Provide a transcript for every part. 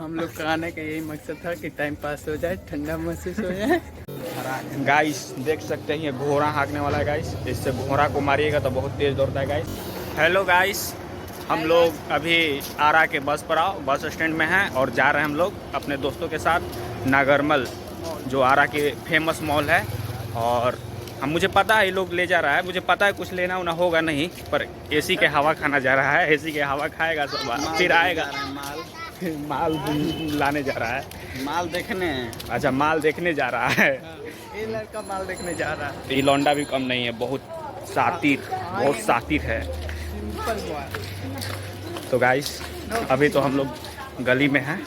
हम लोग का आने का यही मकसद था कि टाइम पास हो जाए, ठंडा महसूस हो जाए। गाइस देख सकते हैं ये घोड़ा हाँकने वाला है गाइस। इससे घोड़ा को मारिएगा तो बहुत तेज दौड़ता है गाइस। हेलो गाइस, हम लोग अभी आरा के बस स्टैंड में हैं और जा रहे हैं हम लोग अपने दोस्तों के साथ नागरमल, जो आरा के फेमस मॉल है। और मुझे पता है ये लोग ले जा रहा है, मुझे पता है कुछ लेना उना होगा नहीं, पर एसी के हवा खाना जा रहा है। एसी के हवा खाएगा सब फिर आएगा। माल लाने जा रहा है, माल देखने। अच्छा माल देखने जा रहा है। ये लड़का माल देखने जा रहा है। ये लौंडा भी कम नहीं है, बहुत सातिर है। तो गाइस अभी तो हम लोग गली में हैं,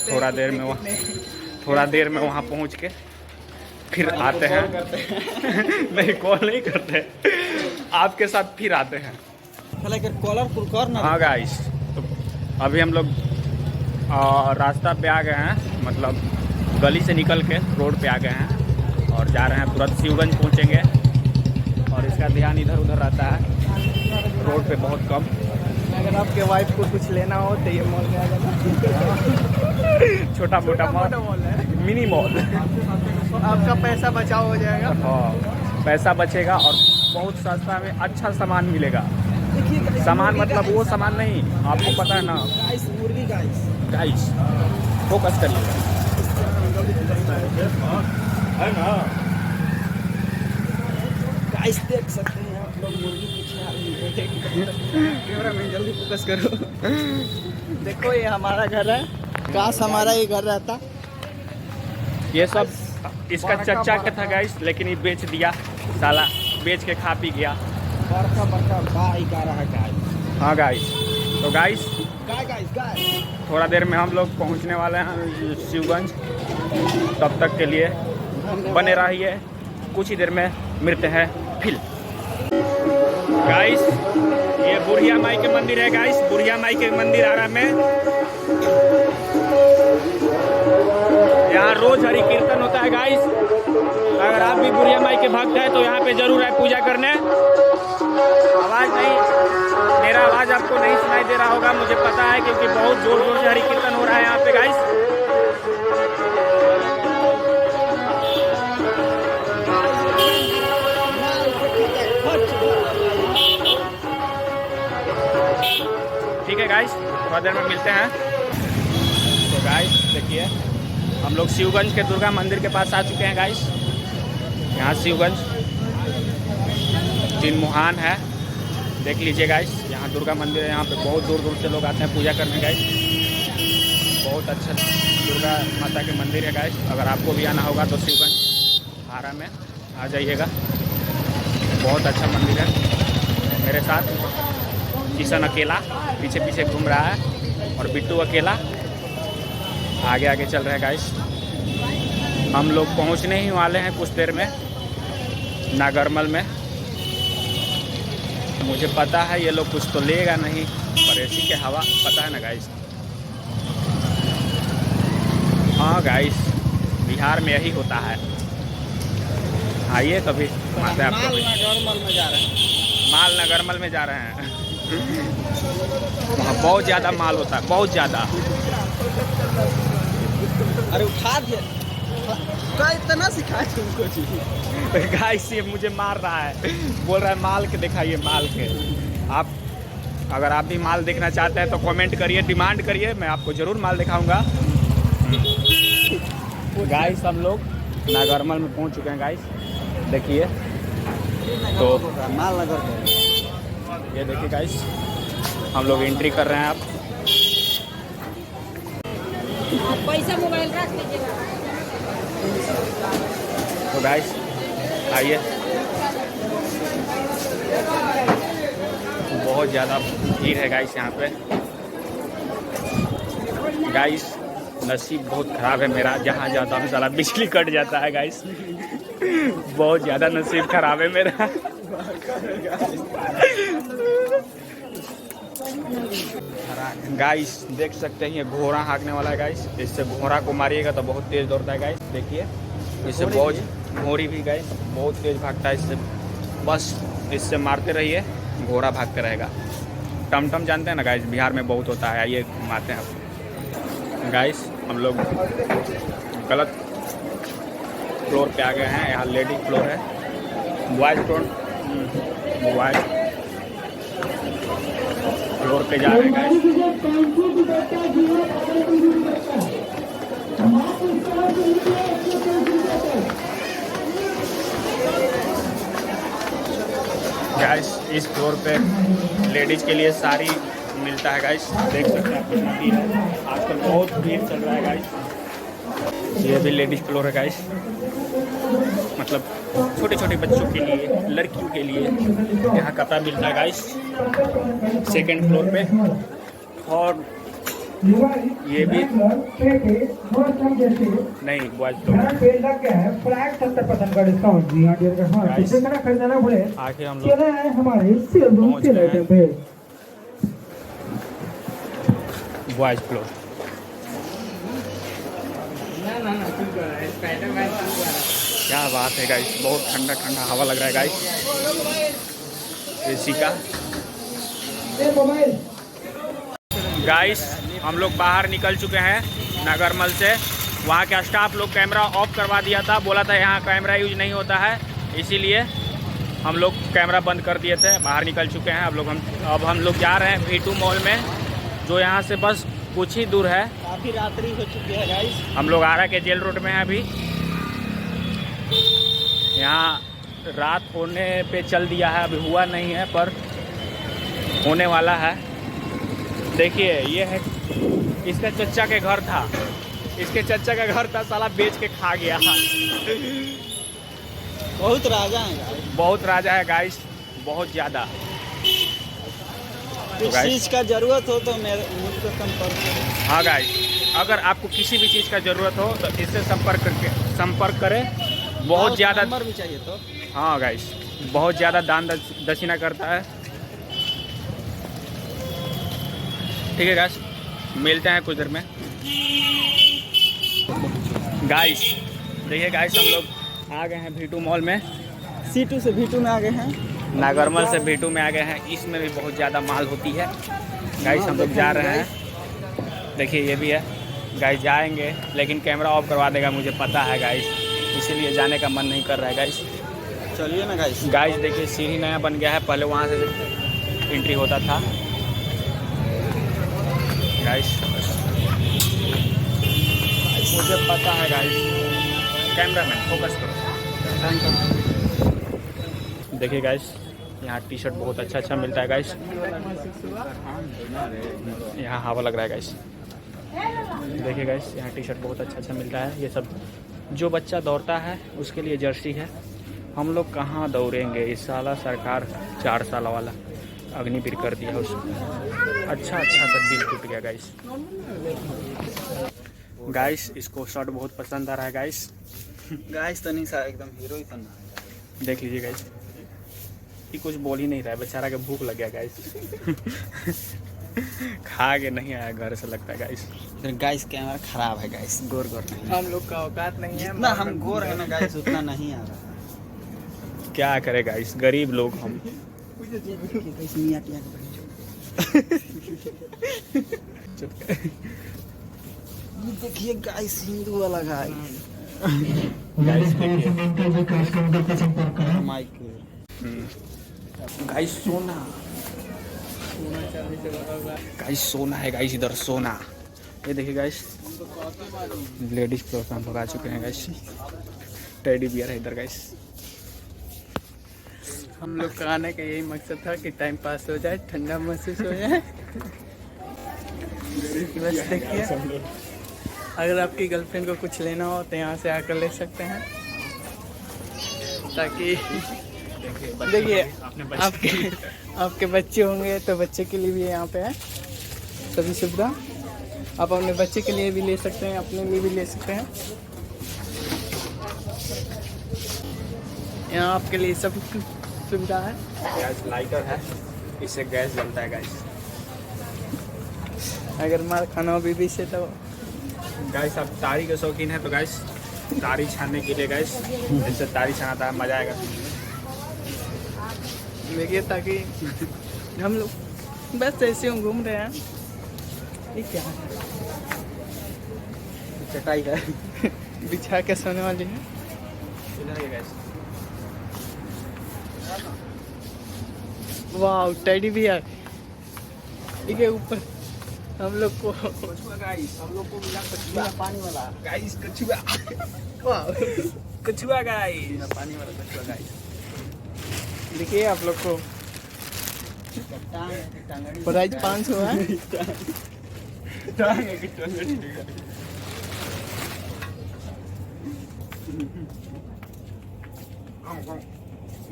थोड़ा देर में वहाँ पहुँच के फिर आते हैं। नहीं कॉल नहीं करते, आपके साथ फिर आते हैं। हाँ गाइस, तो अभी हम लोग रास्ता पे आ गए हैं, मतलब गली से निकल के रोड पे आ गए हैं और जा रहे हैं, तुरंत शिवगंज पहुंचेंगे। और इसका ध्यान इधर उधर रहता है, रोड पे बहुत कम। अगर आपके वाइफ को कुछ लेना हो तो ये मॉल में आ जाना। छोटा मोटा मॉल है, मिनी मॉल। आपका पैसा बचाव हो जाएगा। हाँ पैसा बचेगा और बहुत सस्ता में अच्छा सामान मिलेगा। सामान मतलब वो सामान नहीं, आपको पता है ना। मुर्गी गाइस फोकस करिए गाइस, देख सकते हैं आप लोग मुर्गी पीछे आ रही है। कैमरा में जल्दी फोकस करो। देखो ये हमारा घर है, काश हमारा ये घर रहता। ये सब इसका चच्चा का था गाइस, लेकिन ये बेच दिया साला, बेच के खा पी गया। बड़का गाय का रहा गाय। हाँ गाइस, तो गाइस गाय थोड़ा देर में हम लोग पहुंचने वाले हैं शिवगंज। तब तक के लिए बने रहिए, कुछ ही देर में मिलते हैं फिर। गाइस ये बुढ़िया माई के मंदिर है गाइस, बुढ़िया माई के मंदिर आरा में। यहाँ रोज हरि कीर्तन होता है गाइस। अगर आप भी बुढ़िया माई के भक्त हैं तो यहाँ पे जरूर आए पूजा करने। आवाज़ नहीं, मेरा आवाज़ आपको नहीं सुनाई दे रहा होगा, मुझे पता है, क्योंकि बहुत जोर जोर से हरि कीर्तन हो रहा है यहाँ पे गाइस। ठीक है गाइस, थोड़ा देर में मिलते हैं। तो गाइस देखिए हम लोग शिवगंज के दुर्गा मंदिर के पास आ चुके हैं गाइस। यहाँ शिवगंज तीन है, देख लीजिए गाइस। यहाँ दुर्गा मंदिर है, यहाँ पे बहुत दूर दूर से लोग आते हैं पूजा करने गाइस। बहुत अच्छा दुर्गा माता के मंदिर है गाइस। अगर आपको भी आना होगा तो शिवगंज आरा में आ जाइएगा, बहुत अच्छा मंदिर है। मेरे साथ किशन अकेला पीछे पीछे घूम रहा है और बिट्टू अकेला आगे आगे चल रहे हैं गाइस। हम लोग पहुंचने ही वाले हैं कुछ देर में नागरमल में। मुझे पता है ये लोग कुछ तो लेगा नहीं, पर एसी के हवा, पता है ना गाइस। हाँ गाइस, बिहार में यही होता है। आइए कभी घुमाते हैं आपको। नागरमल में जा रहे हैं। माल नागरमल में जा रहे हैं। वहाँ बहुत ज़्यादा माल होता है, बहुत ज़्यादा। अरे उठा दिया, इतना सिखाया तुमको। गाइस ये मुझे मार रहा है, बोल रहा है माल के दिखाइए, माल के। आप अगर आप भी माल देखना चाहते हैं तो कमेंट करिए, डिमांड करिए, मैं आपको ज़रूर माल दिखाऊंगा। गाइस हम लोग नागरमल में पहुंच चुके हैं गाइस, देखिए। तो माल नगर, ये देखिए गाइस, हम लोग एंट्री कर रहे हैं। आप पैसा मोबाइल रख दीजिएगा। तो गाइस आइए, बहुत ज़्यादा भीड़ है गाइस यहाँ पे। गाइस नसीब बहुत ख़राब है मेरा, जहाँ जाता हूँ साला बिजली कट जाता है गाइस। बहुत ज़्यादा नसीब ख़राब है मेरा। गाइस देख सकते हैं ये घोड़ा हाँकने वाला है गाइस। इससे घोड़ा को मारिएगा तो बहुत तेज़ दौड़ता है गाइस, देखिए। इससे बहुत घोड़ी भी गाइस बहुत तेज़ भागता है इससे, बस इससे मारते रहिए, घोड़ा भागते रहेगा। टमटम जानते हैं ना गाइस, बिहार में बहुत होता है। आइए घुमाते हैं आपको। गाइस हम लोग गलत फ्लोर पे आ गए हैं। यहाँ लेडीज फ्लोर है, बॉयज फ्लोर पे जा रहे हैं गाइस। गाइस इस फ्लोर पे लेडीज के लिए साड़ी मिलता है गाइस, देख सकते हैं आप कितना भीड़ है। आजकल बहुत भीड़ चल रहा है गाइस। ये भी लेडीज फ्लोर है गाइस, मतलब छोटे छोटे बच्चों के लिए, लड़कियों के लिए यहाँ कपड़ा मिलता है गाइस सेकंड फ्लोर पे। और ये भी नहीं बॉयज फ्लोर। आखिर हम लोग पहुँच गए हैं बॉयज फ्लोर। क्या बात है गाइस, बहुत ठंडा ठंडा हवा लग रहा है गाइस एसी का। गाइस हम लोग बाहर निकल चुके हैं नागरमल से। वहाँ के स्टाफ लोग कैमरा ऑफ करवा दिया था, बोला था यहाँ कैमरा यूज नहीं होता है, इसीलिए हम लोग कैमरा बंद कर दिए थे। बाहर निकल चुके हैं अब हम लोग जा रहे हैं V2 मॉल में, जो यहाँ से बस कुछ ही दूर है। काफ़ी रात्रि हो चुकी है गाइस। हम लोग आरा के जेल रोड में हैं अभी। यहाँ रात होने पे चल दिया है, अभी हुआ नहीं है पर होने वाला है। देखिए ये है इसका चचा के घर था, इसके चचा का घर था, साला बेच के खा गया। बहुत राजा है गाइस, बहुत राजा है गाइस, बहुत ज़्यादा। किस चीज़ का ज़रूरत हो तो मुझको संपर्क करें। हाँ गाइस, अगर आपको किसी भी चीज़ का ज़रूरत हो तो इससे संपर्क करें। बहुत ज़्यादा नंबर भी चाहिए तो। हाँ गाइस, बहुत ज़्यादा दान दक्षिणा करता है। ठीक है गाइस, मिलते हैं कुछ देर में। गाइस देखिए गाइस, हम लोग आ गए हैं V2 मॉल में। C2 से V2 में आ गए हैं, नागरमल से V2 में आ गए हैं। इसमें भी बहुत ज़्यादा माल होती है गाइस। हम लोग जा रहे हैं, देखिए ये भी है गाइस। जाएंगे लेकिन कैमरा ऑफ करवा देगा, मुझे पता है गाइस, इसीलिए जाने का मन नहीं कर रहा है गाइस। चलिए ना गाइस। गाइस देखिए सीढ़ी नया बन गया है, पहले वहाँ से एंट्री होता था गाइस। मुझे पता है गाइस। कैमरामैन फोकस करो। देखिए गाइस, यहाँ टी शर्ट बहुत अच्छा मिलता है गाइस। यहाँ हवा लग रहा है गाइस। देखिए गाइस, यहाँ टी शर्ट बहुत अच्छा मिलता है। ये सब जो बच्चा दौड़ता है उसके लिए जर्सी है। हम लोग कहाँ दौड़ेंगे, इस साल सरकार 4 साल वाला अग्निवीर कर दिया उसको। अच्छा सा दिल टूट गया गाइस। गाइस इसको शर्ट बहुत पसंद आ रहा है गाइस। गाइस तो नहीं सा एकदम हीरो ही तना। देख लीजिए गाइस, ये कुछ बोल ही नहीं रहा है, बेचारा के भूख लग गया गाइस। खा के नहीं आया घर से लगता है गाइस। फिर गाइस कैमरा खराब है गाइस, गोर नहीं। हम लोग का औकात नहीं है, जितना हम गोर है ना गाइस उतना नहीं आ रहा। क्या करे गाइस, गरीब लोग हम। देखिए गाइस, हिंदू वाला गाइस। गाइस देखिए माइक गाइस, सोना गाइस, सोना है गाइस, इधर सोना। ये देखिए गाइस, लेडीज फ्लोर पे हम लोग आ चुके हैं गाइस। टेडी बियर है इधर गाइस। हम लोग का आने का यही मकसद था कि टाइम पास हो जाए, ठंडा महसूस हो जाए। बस देखिए, अगर आपकी गर्लफ्रेंड को कुछ लेना हो तो यहाँ से आकर ले सकते हैं, ताकि देखिए आपके बच्चे होंगे तो बच्चे के लिए भी यहाँ पे है सभी सुविधा। आप अपने बच्चे के लिए भी ले सकते हैं, अपने लिए भी ले सकते हैं। यहाँ आपके लिए सब सुविधा है। गैस लाइटर है, इससे गैस जलता है गाइस। अगर मार खाना हो बीबी से तो गाइस आप तारी के शौकीन है तो गाइस तारी छानने के लिए गाइस इससे तारी छानाता है, मजा आएगा। देखिए, ताकि हम लोग बस ऐसे हम घूम रहे हैं, ये क्या है? चटाई है। बिछा के सोने वाली है। इधर है गाइस। वाह टेडी बियर। ठीक है ऊपर हम लोग को कछुआ गाइस, हम लोग को मिला बिना पानी वाला गाइस, कछुआ। वाह कछुआ गाइस। बिना पानी वाला कछुआ गाइस। देखिए आप लोग को टांगड़ी प्राइस 500 है। टांग है कि टंगड़ी।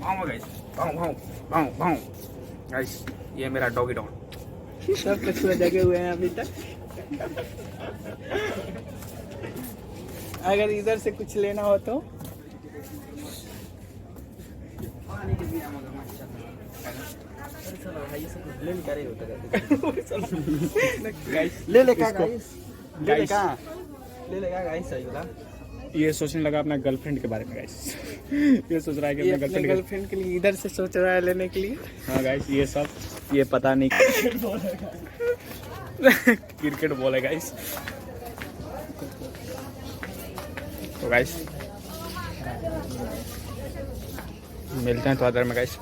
भाव गाइस, भाव गाइस, ये मेरा डॉगी डॉन। सब कछुआ जगे हुए हैं अभी तक। अगर इधर से कुछ लेना हो तो ले ले क्या रे होता है गाइस ले ले क्या गाइस ले ले क्या गाइस सही बोला। ये सोचने लगा अपना गर्लफ्रेंड के बारे में गाइस। ये सोच रहा है कि ये अपने अपने गर्लफ्रेंड गर्लफ्रेंड के लिए इधर से सोच रहा है लेने के लिए। हाँ गाइस, ये सब ये पता नहीं क्रिकेट बॉल है गाइस। तो गाइस मिलते हैं थोड़ा देर में गाइस।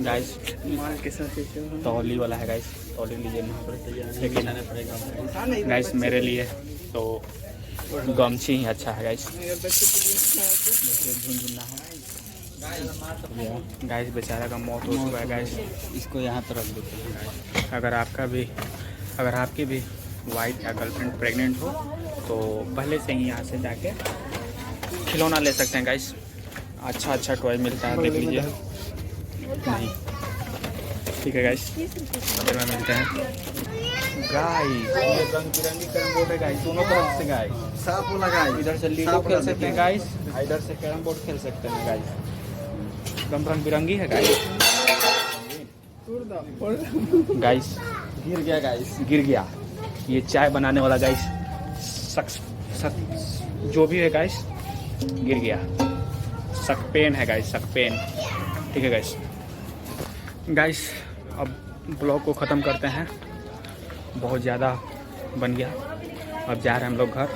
गाइस माल के साथ तौली वाला है गाइस, तौली लीजिए यहाँ पर। लेकिन गाइस मेरे लिए तो गमछी ही अच्छा है गाइस। देखिए झुनझुना है गाइस, बेचारा का मौत हो चुका है गाइस। इसको यहाँ पर रख देते हैं। अगर आपकी भी वाइफ या गर्लफ्रेंड प्रेग्नेंट हो तो पहले से ही यहाँ से जाके खिलौना ले सकते हैं गाइस। अच्छा टॉय मिलता है, देख लीजिए। नहीं ठीक है गाइस, अगर में मिलते हैं गाइस। ये रंग बिरंगी कैरम बोर्ड है गाइस, दोनों तरफ से गाइस। साफ वाला गाइस। इधर से लीडो खेल सकते हैं गाइस, इधर से कैरम बोर्ड खेल सकते हैं गाइस। एकदम रंग बिरंगी है गाइस। गाइस गिर गया गाइस। गिर गया। ये चाय बनाने वाला गाइस जो भी है गाइस गिर गया। सकपेन है गाइस, सकपेन। ठीक है गाइस अब ब्लॉग को ख़त्म करते हैं, बहुत ज़्यादा बन गया। अब जा रहे हैं हम लोग घर।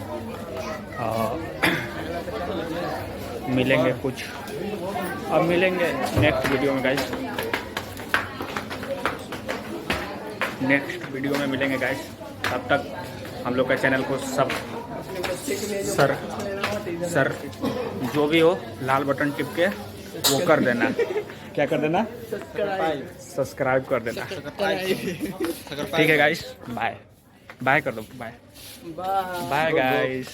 मिलेंगे नेक्स्ट वीडियो में गाइस। नेक्स्ट वीडियो में मिलेंगे गाइस। तब तक हम लोग का चैनल को सर जो भी हो लाल बटन टिप के वो कर देना। क्या कर देना? सब्सक्राइब कर देना। ठीक है गाइस, बाय कर दो। Bye guys.